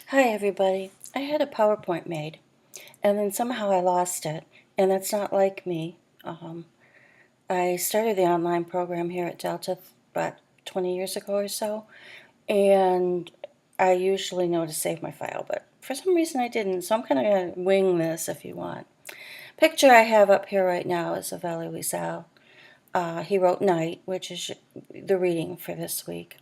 Hi everybody. I had a PowerPoint made and then somehow I lost it, and that's not like me. I started the online program here at Delta about 20 years ago or so, and I usually know to save my file, but for some reason I didn't, so I'm kind of going to wing this if you want. Picture I have up here right now is of Elie Wiesel. He wrote Night, which is the reading for this week.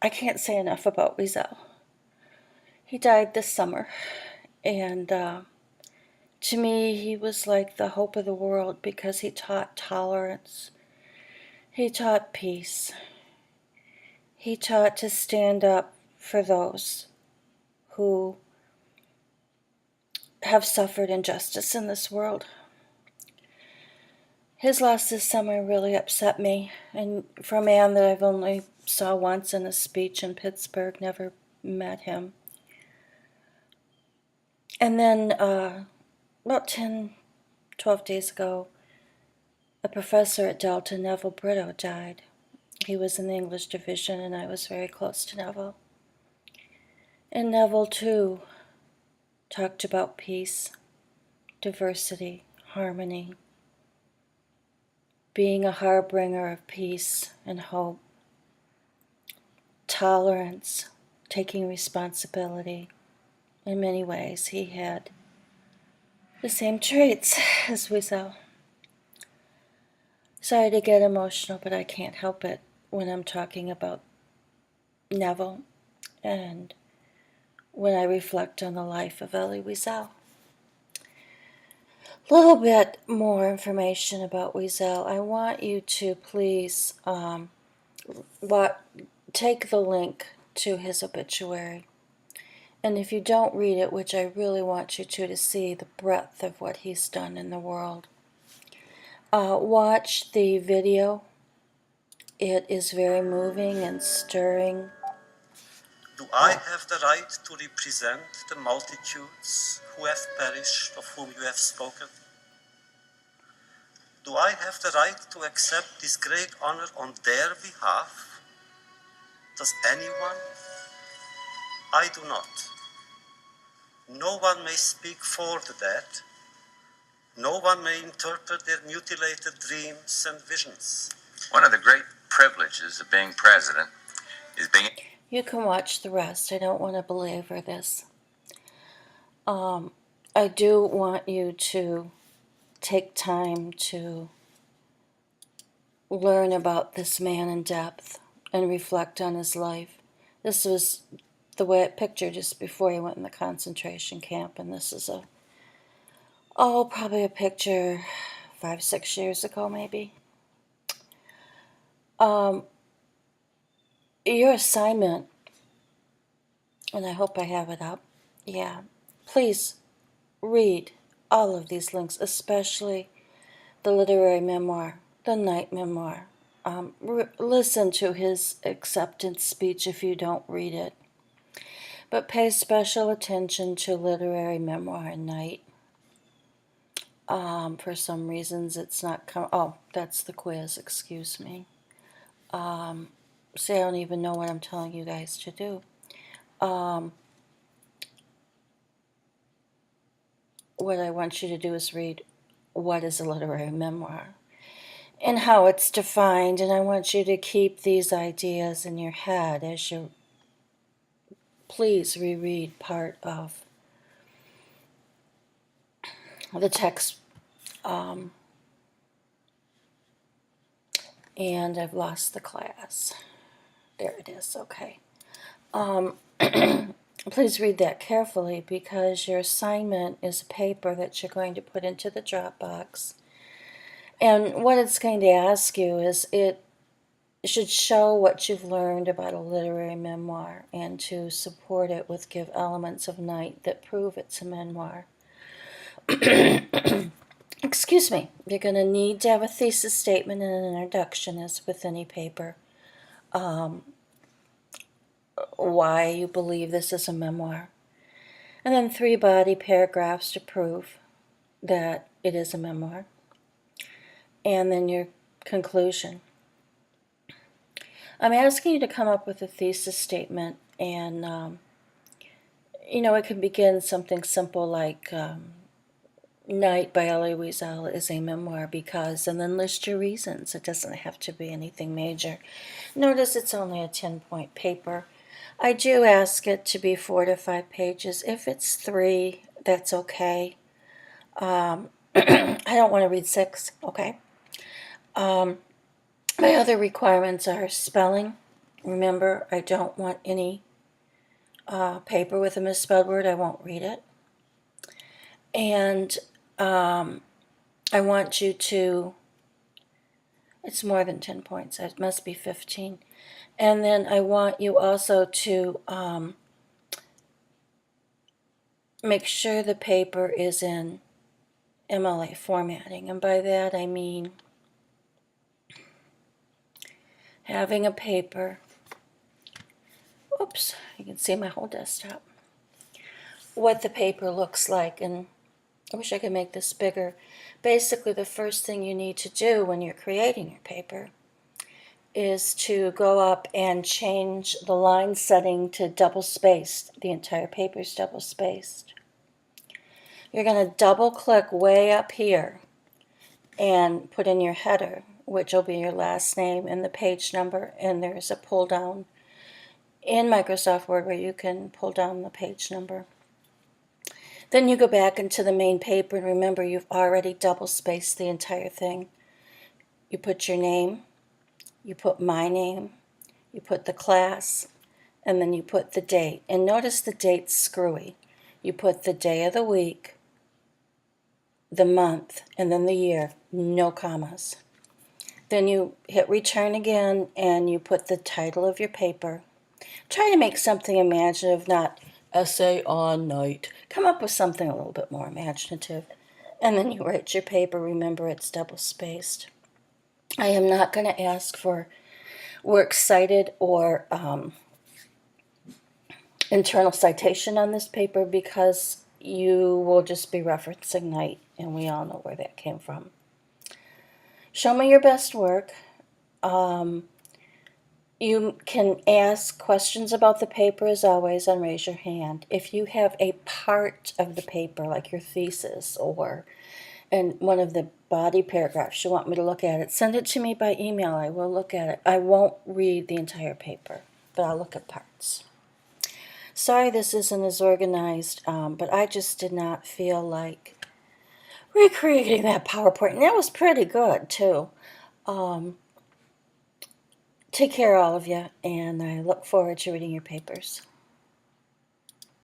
I can't say enough about Wiesel. He died this summer, and to me, he was like the hope of the world because he taught tolerance. He taught peace. He taught to stand up for those who have suffered injustice in this world. His loss this summer really upset me, and for a man that I've only saw once in a speech in Pittsburgh, never met him. And then about 10, 12 days ago, a professor at Delta, Neville Brito, died. He was in the English division, and I was very close to Neville. And Neville, too, talked about peace, diversity, harmony, being a harbinger of peace and hope, tolerance, taking responsibility. In many ways, he had the same traits as Wiesel. Sorry to get emotional, but I can't help it when I'm talking about Neville and when I reflect on the life of Elie Wiesel. A little bit more information about Wiesel. I want you to please take the link to his obituary. And if you don't read it, which I really want you to see the breadth of what he's done in the world, watch the video. It is very moving and stirring. Do I have the right to represent the multitudes who have perished, of whom you have spoken? Do I have the right to accept this great honor on their behalf? Does anyone? I do not. No one may speak for the dead. No one may interpret their mutilated dreams and visions. One of the great privileges of being president is being... You can watch the rest. I don't want to belabor this. I do want you to take time to learn about this man in depth and reflect on his life. This was the way it pictured just before he went in the concentration camp, and this is probably a picture 5-6 years ago, maybe. Your assignment, and I hope I have it up, please read all of these links, especially the literary memoir, the Night memoir. Listen to his acceptance speech if you don't read it. But pay special attention to literary memoir Night. For some reasons it's not that's the quiz, excuse me. See, I don't even know what I'm telling you guys to do. What I want you to do is read what is a literary memoir and how it's defined, and I want you to keep these ideas in your head as you please reread part of the text. And I've lost the class. There it is, okay. Please read that carefully because your assignment is a paper that you're going to put into the Dropbox. And what it's going to ask you is it should show what you've learned about a literary memoir and to support it with give elements of Night that prove it's a memoir. Excuse me. You're going to need to have a thesis statement and an introduction as with any paper. Why you believe this is a memoir. And then 3 body paragraphs to prove that it is a memoir. And then your conclusion. I'm asking you to come up with a thesis statement, and it can begin something simple like Night by Elie Wiesel is a memoir because, and then list your reasons. It doesn't have to be anything major. Notice it's only a 10-point paper. I do ask it to be 4 to 5 pages. If it's 3, that's okay. I don't want to read 6, okay? My other requirements are spelling. Remember, I don't want any paper with a misspelled word. I won't read it. And I want you to, it's more than 10 points. It must be 15. And then I want you also to make sure the paper is in MLA formatting. And by that I mean having a paper. Oops, you can see my whole desktop. What the paper looks like, and I wish I could make this bigger. Basically, the first thing you need to do when you're creating your paper is to go up and change the line setting to double spaced. The entire paper is double spaced. You're going to double click way up here and put in your header, which will be your last name and the page number, and there's a pull down in Microsoft Word where you can pull down the page number. Then you go back into the main paper, and remember you've already double spaced the entire thing. You put your name, you put my name, you put the class, and then you put the date. And notice the date's screwy. You put the day of the week, the month, and then the year, no commas. Then you hit return again, and you put the title of your paper. Try to make something imaginative, not essay on night. Come up with something a little bit more imaginative. And then you write your paper. Remember, it's double spaced. I am not going to ask for works cited or internal citation on this paper because you will just be referencing night, and we all know where that came from. Show me your best work. You can ask questions about the paper as always and raise your hand. If you have a part of the paper, like your thesis or in one of the body paragraphs, you want me to look at it, send it to me by email. I will look at it. I won't read the entire paper, but I'll look at parts. Sorry this isn't as organized, but I just did not feel like recreating that PowerPoint. And that was pretty good, too. Take care, all of you, and I look forward to reading your papers.